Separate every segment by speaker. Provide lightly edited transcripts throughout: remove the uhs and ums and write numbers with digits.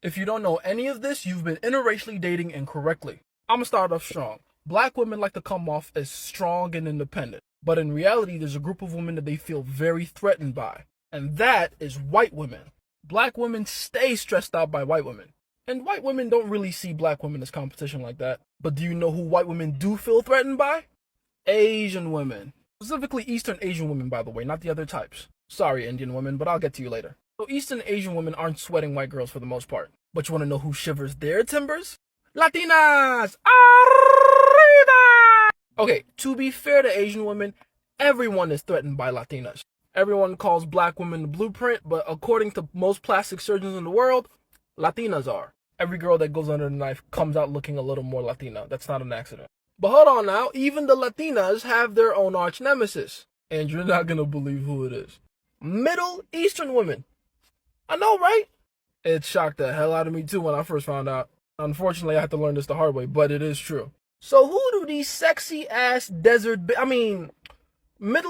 Speaker 1: If you don't know any of this, you've been interracially dating incorrectly. I'm gonna start off strong. Black women like to come off as strong and independent, but in reality, there's a group of women that they feel very threatened by, and that is white women. Black women stay stressed out by white women, and white women don't really see black women as competition like that. But do you know who white women do feel threatened by? Asian women. Specifically Eastern Asian women, by the way, not the other types. Sorry, Indian women, but I'll get to you later. So Eastern Asian women aren't sweating white girls for the most part. But you want to know who shivers their timbers? Latinas! Arriba! Okay, to be fair to Asian women, everyone is threatened by Latinas. Everyone calls black women the blueprint, but according to most plastic surgeons in the world, Latinas are. Every girl that goes under the knife comes out looking a little more Latina. That's not an accident. But hold on now, even the Latinas have their own arch nemesis. And you're not gonna believe who it is. Middle Eastern women. I know, right? It shocked the hell out of me too when I first found out. Unfortunately, I had to learn this the hard way, but it is true. So who do these sexy ass Middle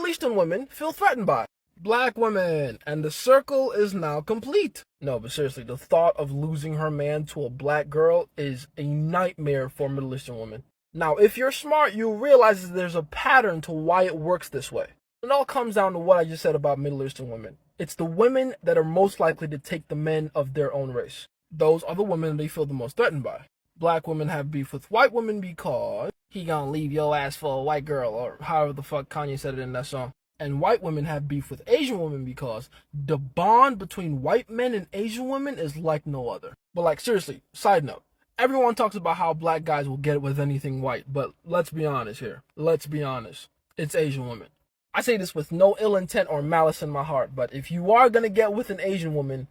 Speaker 1: Eastern women feel threatened by? Black women. And the circle is now complete. No, but seriously, the thought of losing her man to a black girl is a nightmare for Middle Eastern women. Now, if you're smart, you'll realize that there's a pattern to why it works this way. It all comes down to what I just said about Middle Eastern women. It's the women that are most likely to take the men of their own race. Those are the women they feel the most threatened by. Black women have beef with white women because he gonna leave your ass for a white girl, or however the fuck Kanye said it in that song. And white women have beef with Asian women because the bond between white men and Asian women is like no other. But like seriously, side note, everyone talks about how black guys will get it with anything white, but let's be honest here. Let's be honest. It's Asian women. I say this with no ill intent or malice in my heart, but if you are going to get with an Asian woman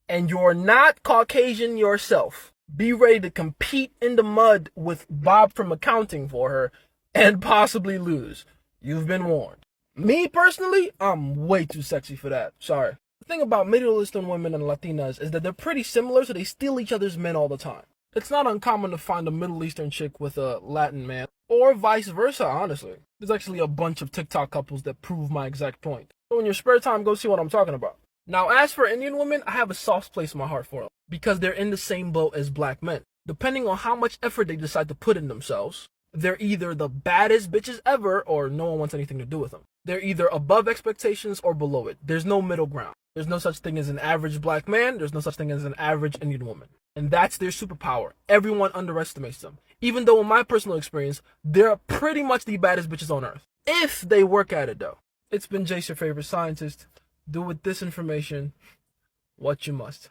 Speaker 1: and you're not Caucasian yourself, be ready to compete in the mud with Bob from accounting for her and possibly lose. You've been warned. Me personally, I'm way too sexy for that. Sorry. The thing about Middle Eastern women and Latinas is that they're pretty similar, so they steal each other's men all the time. It's not uncommon to find a Middle Eastern chick with a Latin man, or vice versa, honestly. There's actually a bunch of TikTok couples that prove my exact point. So in your spare time, go see what I'm talking about. Now, as for Indian women, I have a soft place in my heart for them, because they're in the same boat as black men. Depending on how much effort they decide to put in themselves, they're either the baddest bitches ever, or no one wants anything to do with them. They're either above expectations or below it. There's no middle ground. There's no such thing as an average black man. There's no such thing as an average Indian woman. And that's their superpower. Everyone underestimates them. Even though in my personal experience, they're pretty much the baddest bitches on earth. If they work at it though. It's been Jace, your favorite scientist. Do with this information what you must.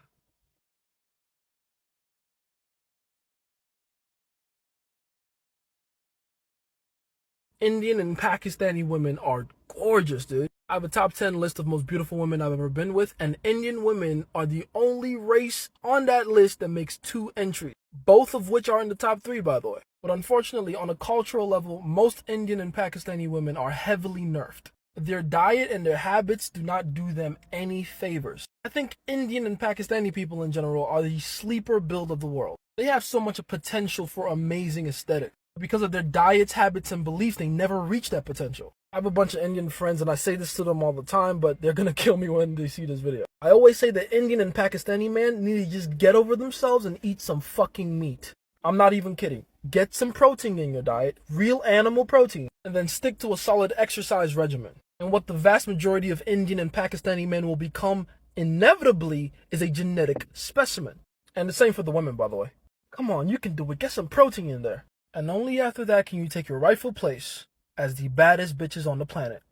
Speaker 1: Indian and Pakistani women are gorgeous, dude. I have a top 10 list of most beautiful women I've ever been with, and Indian women are the only race on that list that makes 2 entries, both of which are in the top 3, by the way. But unfortunately, on a cultural level, most Indian and Pakistani women are heavily nerfed. Their diet and their habits do not do them any favors. I think Indian and Pakistani people in general are the sleeper build of the world. They have so much potential for amazing aesthetic. Because of their diets, habits, and beliefs, they never reach that potential. I have a bunch of Indian friends, and I say this to them all the time, but they're gonna kill me when they see this video. I always say that Indian and Pakistani men need to just get over themselves and eat some fucking meat. I'm not even kidding. Get some protein in your diet, real animal protein, and then stick to a solid exercise regimen. And what the vast majority of Indian and Pakistani men will become, inevitably, is a genetic specimen. And the same for the women, by the way. Come on, you can do it. Get some protein in there. And only after that can you take your rightful place as the baddest bitches on the planet.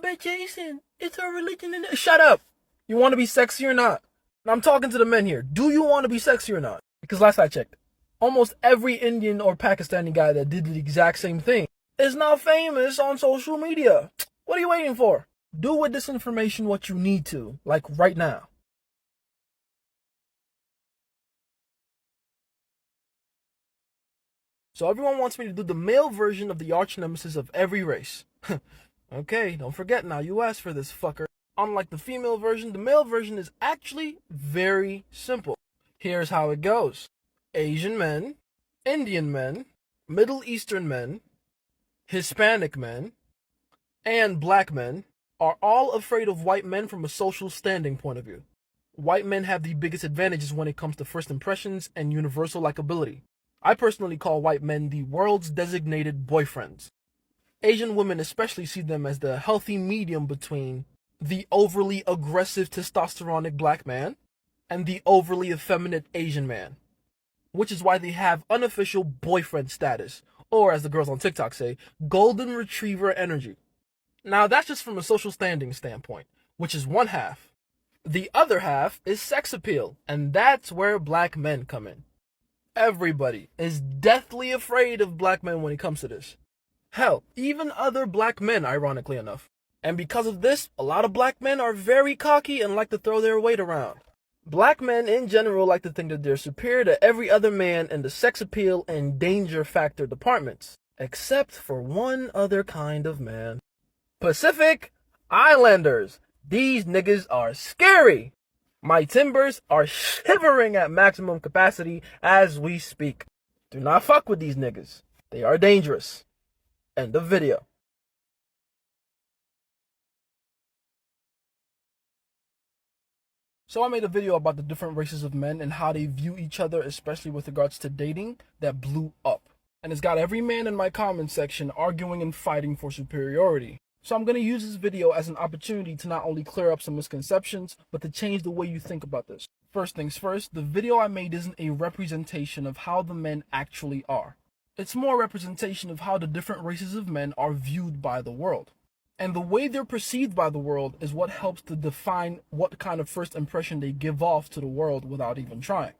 Speaker 1: But Jason, it's our religion and... Shut up! You want to be sexy or not? And I'm talking to the men here. Do you want to be sexy or not? Because last I checked, almost every Indian or Pakistani guy that did the exact same thing is now famous on social media. What are you waiting for? Do with this information what you need to, like right now. So everyone wants me to do the male version of the arch nemesis of every race. Okay, don't forget now, you asked for this, fucker. Unlike the female version, the male version is actually very simple. Here's how it goes. Asian men, Indian men, Middle Eastern men, Hispanic men, and black men are all afraid of white men from a social standing point of view. White men have the biggest advantages when it comes to first impressions and universal likability. I personally call white men the world's designated boyfriends. Asian women especially see them as the healthy medium between the overly aggressive testosteronic black man and the overly effeminate Asian man, which is why they have unofficial boyfriend status, or as the girls on TikTok say, golden retriever energy. Now that's just from a social standing standpoint, which is one half. The other half is sex appeal, and that's where black men come in. Everybody is deathly afraid of black men when it comes to this. Hell, even other black men, ironically enough. And because of this, a lot of black men are very cocky and like to throw their weight around. Black men in general like to think that they're superior to every other man in the sex appeal and danger factor departments, except for one other kind of man. Pacific Islanders. These niggas are scary. My timbers are shivering at maximum capacity as we speak. Do not fuck with these niggas. They are dangerous. End of video. So I made a video about the different races of men and how they view each other, especially with regards to dating, that blew up. And it's got every man in my comment section arguing and fighting for superiority. So I'm going to use this video as an opportunity to not only clear up some misconceptions, but to change the way you think about this. First things first, the video I made isn't a representation of how the men actually are. It's more a representation of how the different races of men are viewed by the world. And the way they're perceived by the world is what helps to define what kind of first impression they give off to the world without even trying.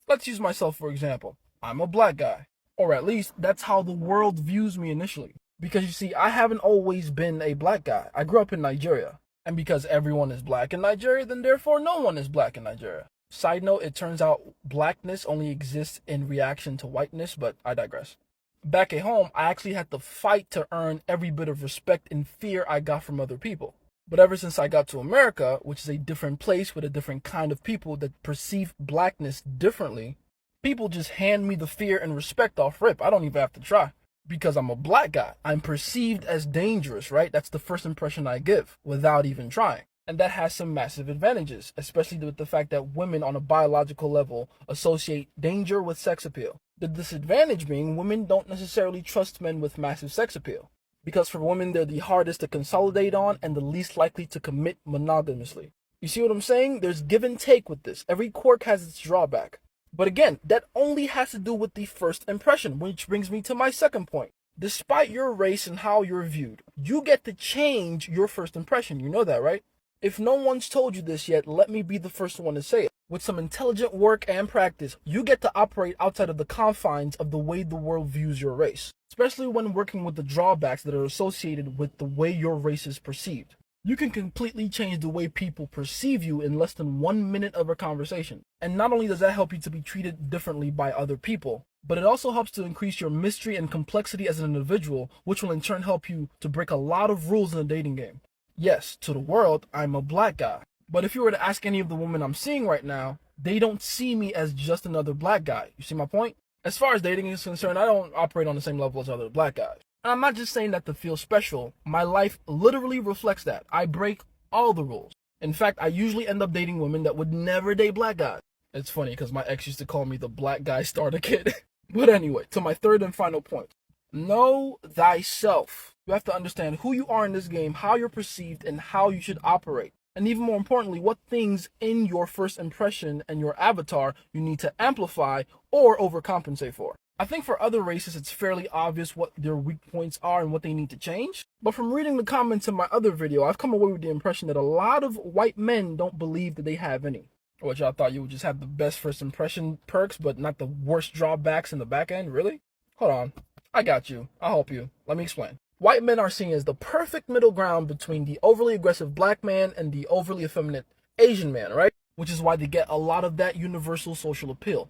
Speaker 1: Let's use myself for example. I'm a black guy. Or at least, that's how the world views me initially. Because you see, I haven't always been a black guy. I grew up in Nigeria. And because everyone is black in Nigeria, then therefore no one is black in Nigeria. Side note, it turns out blackness only exists in reaction to whiteness, but I digress. Back at home, I actually had to fight to earn every bit of respect and fear I got from other people. But ever since I got to America, which is a different place with a different kind of people that perceive blackness differently, people just hand me the fear and respect off rip. I don't even have to try. Because I'm a black guy, I'm perceived as dangerous, right? That's the first impression I give without even trying. And that has some massive advantages, especially with the fact that women on a biological level associate danger with sex appeal. The disadvantage being women don't necessarily trust men with massive sex appeal. Because for women, they're the hardest to consolidate on and the least likely to commit monogamously. You see what I'm saying? There's give and take with this. Every quirk has its drawback. But again, that only has to do with the first impression, which brings me to my second point. Despite your race and how you're viewed, you get to change your first impression. You know that, right? If no one's told you this yet, let me be the first one to say it. With some intelligent work and practice, you get to operate outside of the confines of the way the world views your race, especially when working with the drawbacks that are associated with the way your race is perceived. You can completely change the way people perceive you in less than 1 minute of a conversation. And not only does that help you to be treated differently by other people, but it also helps to increase your mystery and complexity as an individual, which will in turn help you to break a lot of rules in the dating game. Yes, to the world, I'm a black guy. But if you were to ask any of the women I'm seeing right now, they don't see me as just another black guy. You see my point? As far as dating is concerned, I don't operate on the same level as other black guys. And I'm not just saying that to feel special. My life literally reflects that. I break all the rules. In fact, I usually end up dating women that would never date black guys. It's funny because my ex used to call me the black guy starter kid. But anyway, to my third and final point. Know thyself. You have to understand who you are in this game, how you're perceived, and how you should operate. And even more importantly, what things in your first impression and your avatar you need to amplify or overcompensate for. I think for other races, it's fairly obvious what their weak points are and what they need to change. But from reading the comments in my other video, I've come away with the impression that a lot of white men don't believe that they have any. Which I thought you would just have the best first impression perks, but not the worst drawbacks in the back end, really? Hold on. I got you. I'll help you. Let me explain. White men are seen as the perfect middle ground between the overly aggressive black man and the overly effeminate Asian man, right? Which is why they get a lot of that universal social appeal.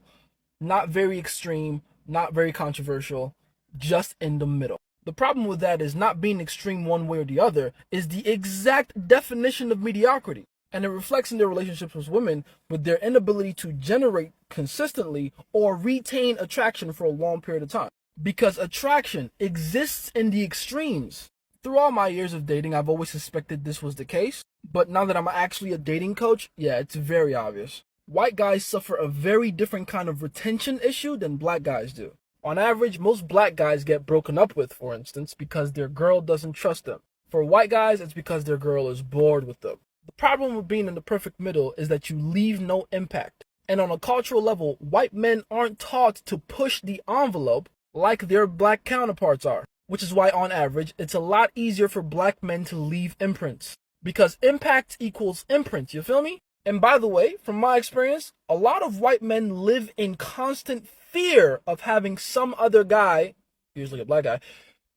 Speaker 1: Not very extreme, not very controversial, just in the middle. The problem with that is not being extreme one way or the other is the exact definition of mediocrity. And it reflects in their relationships with women with their inability to generate consistently or retain attraction for a long period of time. Because attraction exists in the extremes. Through all my years of dating, I've always suspected this was the case, but now that I'm actually a dating coach, yeah, it's very obvious. White guys suffer a very different kind of retention issue than black guys do. On average, most black guys get broken up with, for instance, because their girl doesn't trust them. For white guys, it's because their girl is bored with them. The problem with being in the perfect middle is that you leave no impact. And on a cultural level, white men aren't taught to push the envelope like their black counterparts are. Which is why, on average, it's a lot easier for black men to leave imprints. Because impact equals imprint, you feel me? And by the way, from my experience, a lot of white men live in constant fear of having some other guy, usually a black guy,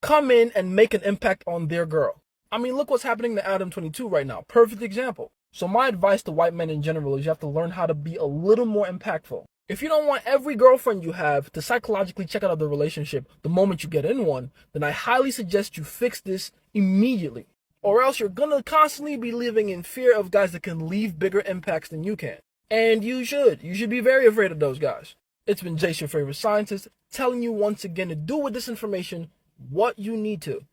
Speaker 1: come in and make an impact on their girl. I mean, look what's happening to Adam 22 right now. Perfect example. So my advice to white men in general is you have to learn how to be a little more impactful. If you don't want every girlfriend you have to psychologically check out of the relationship the moment you get in one, then I highly suggest you fix this immediately. Or else you're gonna constantly be living in fear of guys that can leave bigger impacts than you can. And you should. You should be very afraid of those guys. It's been Jace, your favorite scientist, telling you once again to do with this information what you need to.